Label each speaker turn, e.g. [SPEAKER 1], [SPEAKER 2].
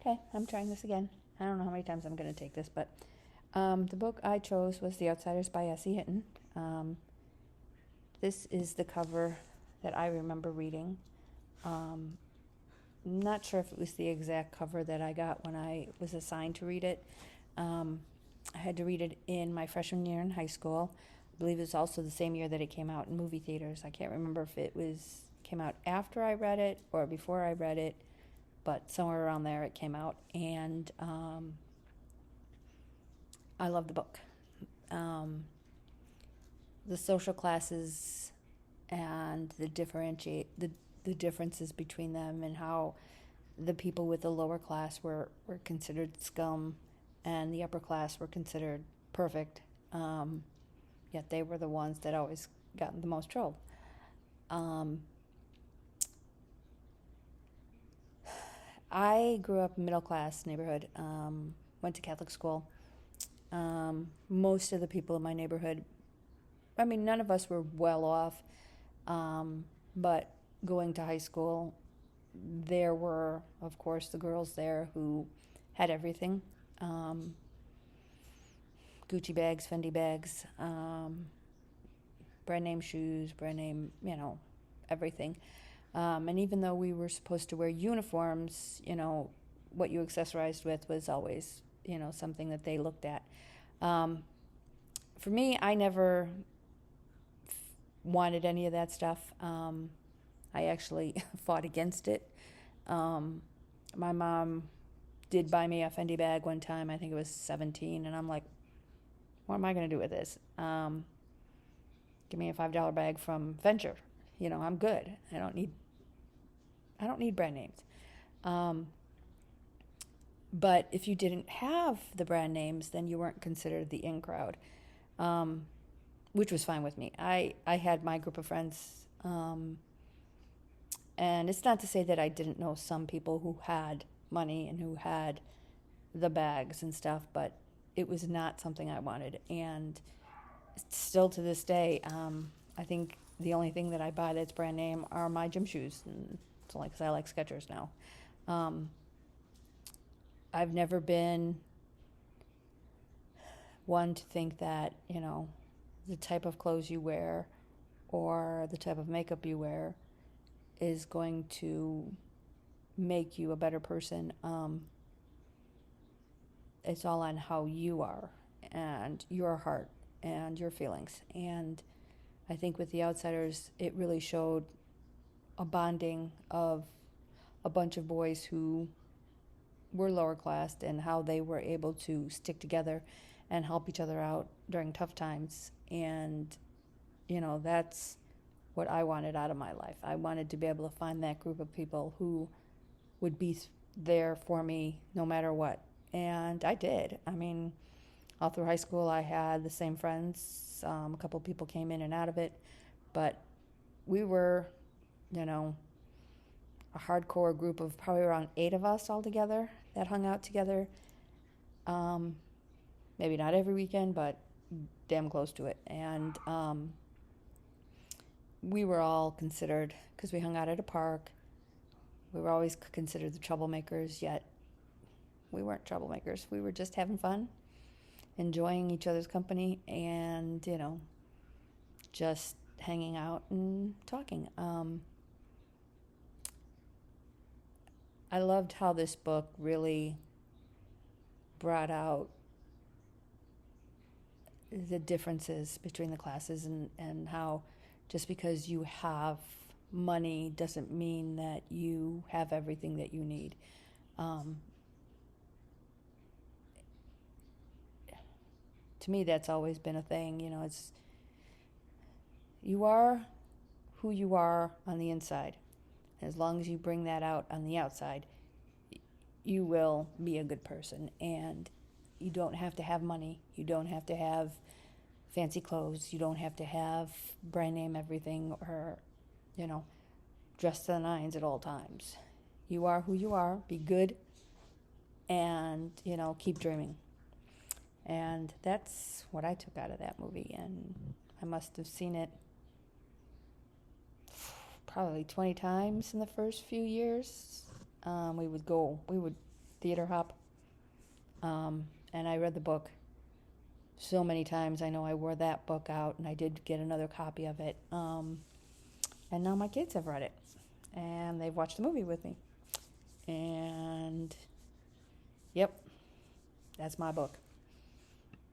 [SPEAKER 1] Okay, I'm trying this again. I don't know how many times I'm going to take this, but the book I chose was The Outsiders by S.E. Hinton. This is the cover that I remember reading. Not sure if it was the exact cover that I got when I was assigned to read it. I had to read it in my freshman year in high school. I believe it was also the same year that it came out in movie theaters. I can't remember if it came out after I read it or before I read it, but somewhere around there it came out, and I love the book. The social classes and the differences between them, and how the people with the lower class were considered scum and the upper class were considered perfect, yet they were the ones that always got in the most trouble. I grew up in a middle class neighborhood, went to Catholic school. Most of the people in my neighborhood, I mean, none of us were well off, but going to high school, there were, of course, the girls there who had everything. Gucci bags, Fendi bags, brand name shoes, brand name, everything. And even though we were supposed to wear uniforms, what you accessorized with was always, something that they looked at. For me, I never wanted any of that stuff. I actually fought against it. My mom did buy me a Fendi bag one time. I think it was 17, and I'm like, what am I going to do with this? Give me a $5 bag from Venture. I'm good. I don't need brand names. But if you didn't have the brand names, then you weren't considered the in crowd, which was fine with me. I had my group of friends, and it's not to say that I didn't know some people who had money and who had the bags and stuff, but it was not something I wanted. And still to this day, I think the only thing that I buy that's brand name are my gym shoes. And it's only because I like Skechers now. I've never been one to think that, the type of clothes you wear or the type of makeup you wear is going to make you a better person. It's all on how you are and your heart and your feelings. And I think with The Outsiders, it really showed a bonding of a bunch of boys who were lower class and how they were able to stick together and help each other out during tough times. And, that's what I wanted out of my life. I wanted to be able to find that group of people who would be there for me no matter what. And I did. I mean, all through high school, I had the same friends. A couple people came in and out of it, but we were, a hardcore group of probably around 8 of us all together that hung out together. Maybe not every weekend, but damn close to it. And we were all considered, because we hung out at a park, we were always considered the troublemakers, yet we weren't troublemakers. We were just having fun, enjoying each other's company, and, just hanging out and talking. I loved how this book really brought out the differences between the classes, and how just because you have money doesn't mean that you have everything that you need. To me, that's always been a thing. It's you are who you are on the inside. As long as you bring that out on the outside, you will be a good person. And you don't have to have money. You don't have to have fancy clothes. You don't have to have brand name everything, or, dressed to the nines at all times. You are who you are. Be good, and, keep dreaming. And that's what I took out of that movie. And I must have seen it probably 20 times in the first few years. We would theater hop. And I read the book so many times. I know I wore that book out, and I did get another copy of it. And now my kids have read it, and they've watched the movie with me. And, yep, that's my book.